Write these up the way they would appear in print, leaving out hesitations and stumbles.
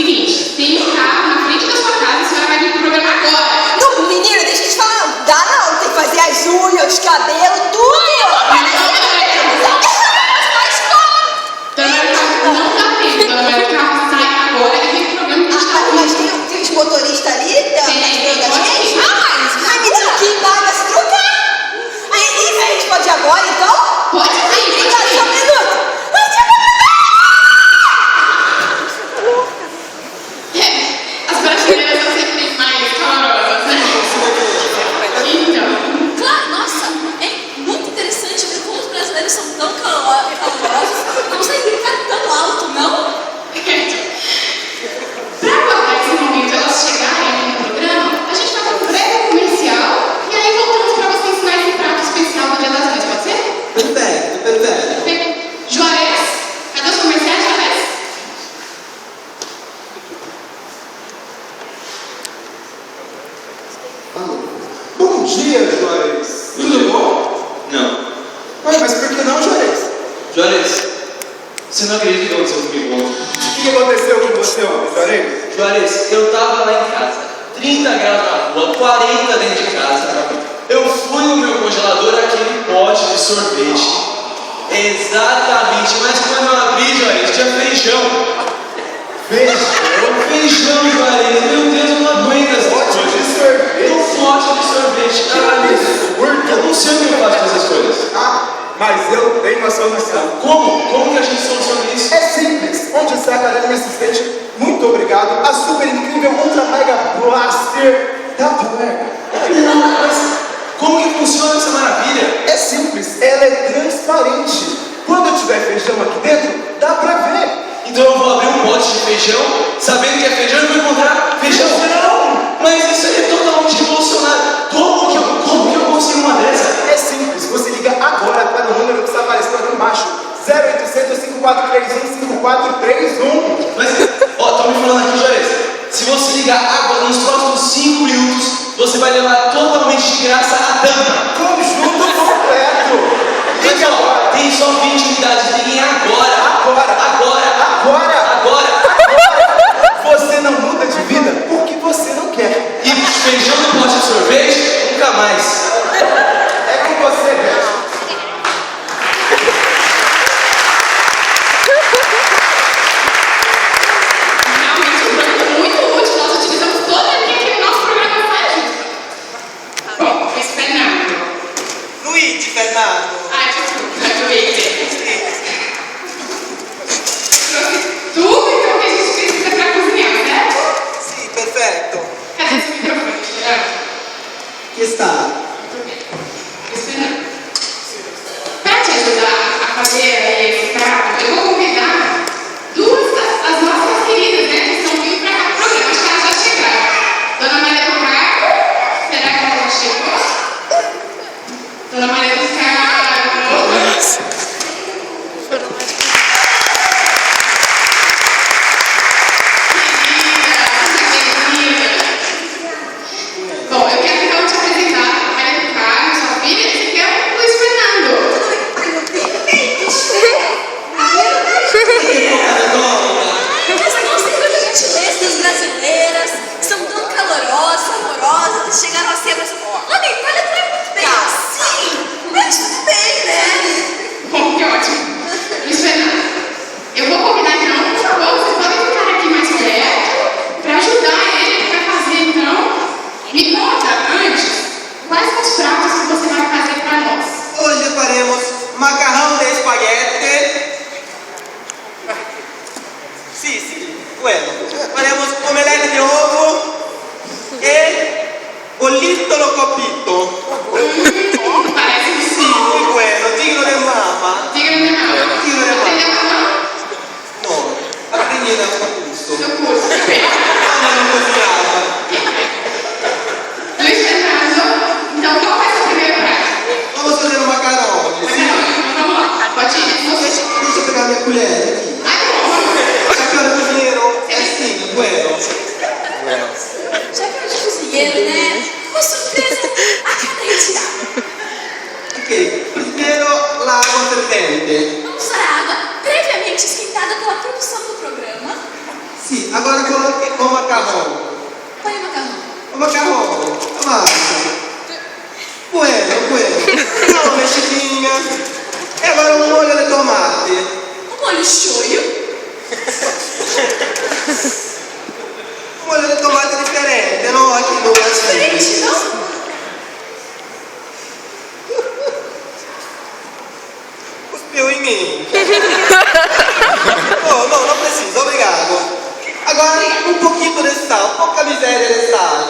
Seguinte, tem um carro na frente da sua casa e a senhora vai vir pro programa agora. Não, menina, deixa eu te falar. Não dá não. Tem que fazer as unhas, os cabelos, tudo. Dona Maria, não dá tempo. Dona Maria, o carro sai agora e vem pro programa que a gente tá Mas tem os motoristas ali? Tem. Ai, menina, que vaga se trocar. Aí, a gente pode ir agora, então? Pode sim. Só um minuto. As brasileiras são sempre mais calorosas, né? Então. Claro, nossa, é muito interessante ver como os brasileiros são tão calorosos, conseguem gritar tão alto, não? Para aguardar esse momento elas chegarem no programa, a gente vai fazer um breve comercial e aí voltamos para você ensinar esse prato especial do Dia das Mães, pode ser? Perfeito. Juarez, cadê os comerciais, Juarez? Bom dia, Juarez. Tudo bom? Não. Ué, mas por que não, Juarez? Juarez, você não acredita o que aconteceu comigo ontem? O que aconteceu com você ontem, Juarez? Juarez, eu tava lá em casa, 30 graus na rua, 40 dentro de casa. Eu fui no meu congelador, aquele pote de sorvete. Exatamente, mas quando eu abri, Juarez, tinha feijão. Feijão, Juarez. Meu Deus, eu não aguento essas Pote coisas. de sorvete? Um pote de sorvete. Eu não sei o que eu faço com essas coisas. Mas eu tenho uma solução. Como? Como que a gente soluciona isso? É simples. Onde está a cadeira minha assistente? Muito obrigado. A super incrível Ultra Mega Blaster da Blair. Mas como que funciona essa maravilha? É simples. Ela é transparente. Quando tiver feijão aqui dentro, dá pra ver. Então eu vou abrir um pote de feijão, sabendo que é feijão, e vou encontrar feijão. Não! Mas isso é totalmente revolucionário. Como que eu consigo uma dessa? É simples. Você liga agora para o número que está aparecendo aqui embaixo. 0800 5431 5431. Mas, ó, tô me falando aqui, Juarez. Se você ligar agora, nos próximos 5 minutos, você vai levar totalmente de graça a tampa. Conjunto completo. Mas, ó, tem só 20 unidades. Liguem agora. Agora. Você não muda de vida porque você não quer. E feijão no pote de sorvete, nunca mais. É com você, Beth. Realmente um programa muito útil, nós utilizamos toda a linha que o nosso programa faz. Bom, esse Fernando. Luigi, Fernando. Ai, desculpa, Luigi. Tudo então que a gente precisa para cozinhar, certo? Sì, perfetto. Cadê esse microfone, Fernando? Chi sta? Esse Fernando. Para te ajudar a fazer aí esse prato, eu vou convidar duas das nossas queridas, né, que estão vindo para cá pro programa. Acho que elas já chegaram. Dona Maria do Carmo, será que ela já chegou? Dona Maria do Carmo. Bom, eu quero então te apresentar a Maria do Carmo, sua filha, e esse aqui é o Luiz Fernando. Mas não sei quantas gentilezas brasileiras, que são tão calorosas, amorosas, e chegaram a ser mas lá na Itália não é muito bem assim. Mas tudo bem, né? Bom, que ótimo. Luiz Fernando, eu vou convidar então, por favor, vocês podem ficar aqui mais perto para ajudar ele a fazer então. Me conta antes, quais são os pratos que você vai fazer para nós? Oggi faremo macarrão de spaghetti. Sì, quello. Faremo omelette di ovo e bollitolo copito. Parece que Sì, sim. quello, digno di mamma. Diga me não. Digno di Atendeu mamma. a mão? No, la pregnina è un gusto. Seu curso. Mamma non cozinhava. Luiz Fernando, então qual vai ser o primeiro prato? Vamos fazer um macarrão oggi, sì? Vamos lá, pode ir. Deixa eu pegar minha colher aqui. Ai, bom. Sacchio di cozinheiro é assim, quello. Já que eu de cozinheiro, né? Com surpresa a cada retirada. Ok, primeiro l'ago fervente. Vamos usar a água previamente esquentada pela produção do programa. Sì, agora coloque o macarrão. Põe o macarrão. O macarrão, a massa. Bueno. Dá uma mexidinha. E agora um molho de tomate. Um molho shoyu. Um molho de tomate diferente, não aqui no Brasil. Diferente, não? Cuspiu em mim. Oh, não precisa, obrigado. Agora um pouquinho de sal, pouca miséria de sal.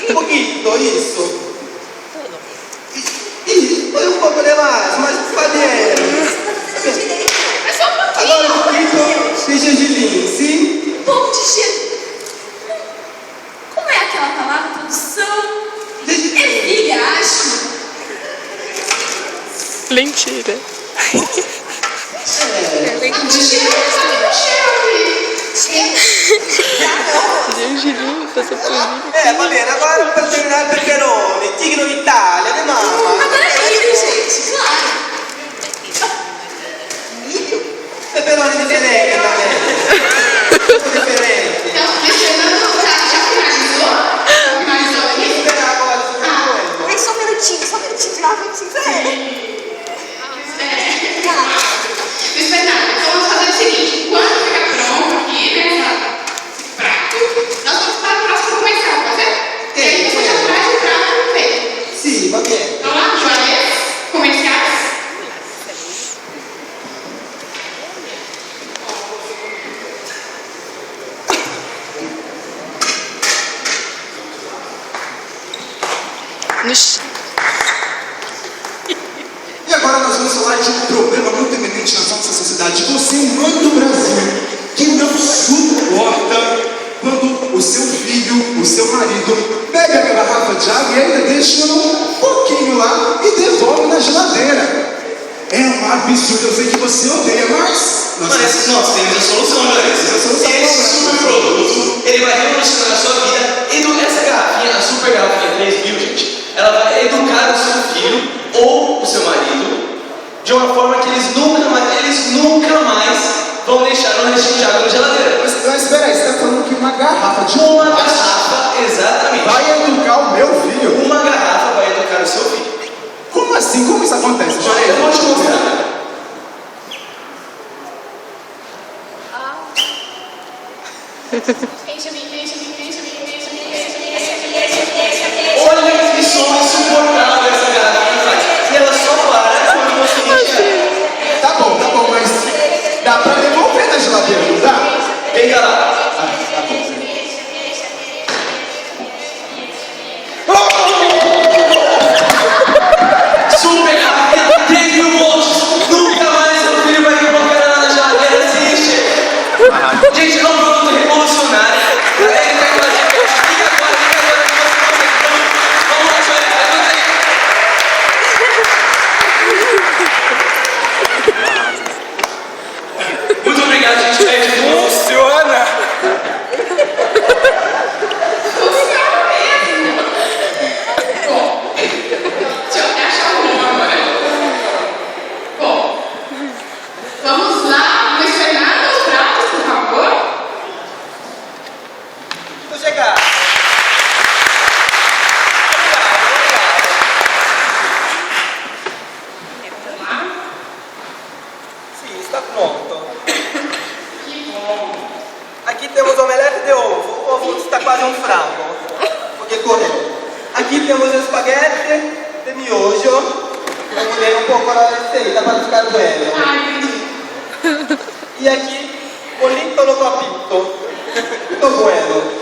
Um pouquinho, isso. Foi um pouco demais, mas va bene. É só um pouquinho. Agora um pouquinho de gergelim, sim? Um pouco de gelo. Como é aquela palavra, produção? Ervilha, acho. Mentira. Gergelim, passa por mim. Va bene, agora per terminare il peperone, tigre d'Italia, di mamma. Agora é milho, gente, claro. Peperone diferente também. Diferente. Então, Fernando já finalizou? Finalizou aqui? Esperar agora esse peperone. Ai, só um minutinho, lá, 25 segundos. Fernando, então vamos fazer o seguinte: quando ficar pronto aqui, né, esse prato, nós vamos para o próximo comercial, pode ser? E aí você já traz o prato feito. Sì, va bene. Vamos lá, Joanês, comerciais. E agora nós vamos falar de um problema muito eminente na nossa sociedade. Você, mãe do Brasil, que não suporta quando o seu filho, o seu marido, pega a garrafa de água e ainda deixa um pouquinho lá e devolve na geladeira. É um absurdo, eu sei que você odeia, mas... Mas nós temos a solução, Joanês. Esse super produto, ele vai revolucionar a sua vida. Essa garrafinha, a super garrafinha 3000, gente, ela vai educar o seu filho ou o seu marido de uma forma que eles nunca mais vão deixar um restinho de água na geladeira. Mas espera aí, você está falando que uma garrafa de Uma garrafa, exatamente. vai educar o meu filho? Uma garrafa vai educar o seu filho. Como assim? Como isso acontece? Eu vou te mostrar. Olha que som insuportável essa garrafa faz. E ela só para quando você enxerga. Tá bom, mas dá pra devolver na geladeira, não dá? Vem cá lá. Super rápido, 3.000 volts. Nunca mais seu filho vai colocar nada na geladeira se encher. Gente, é um produto revolucionário. Ele vai fazer. Fica agora que você consegue. Vamos lá, Joana, levanta aí. Muito obrigado, gente. Pede de novo. Funciona! Deixa eu achar o nome agora. Bom, vamos lá, Luiz Fernando, os pratos, por favor. Vou chegar. Sì, sta pronto. Que bom. Aqui temos omelete de ovo. O ovo está quase um frango, porque correu. Aqui temos spaghetti de miojo. Vamos ler um pouco a receita para ficar bueno. Ah, entendi. E aqui, bollito lo papito. Tutto bueno.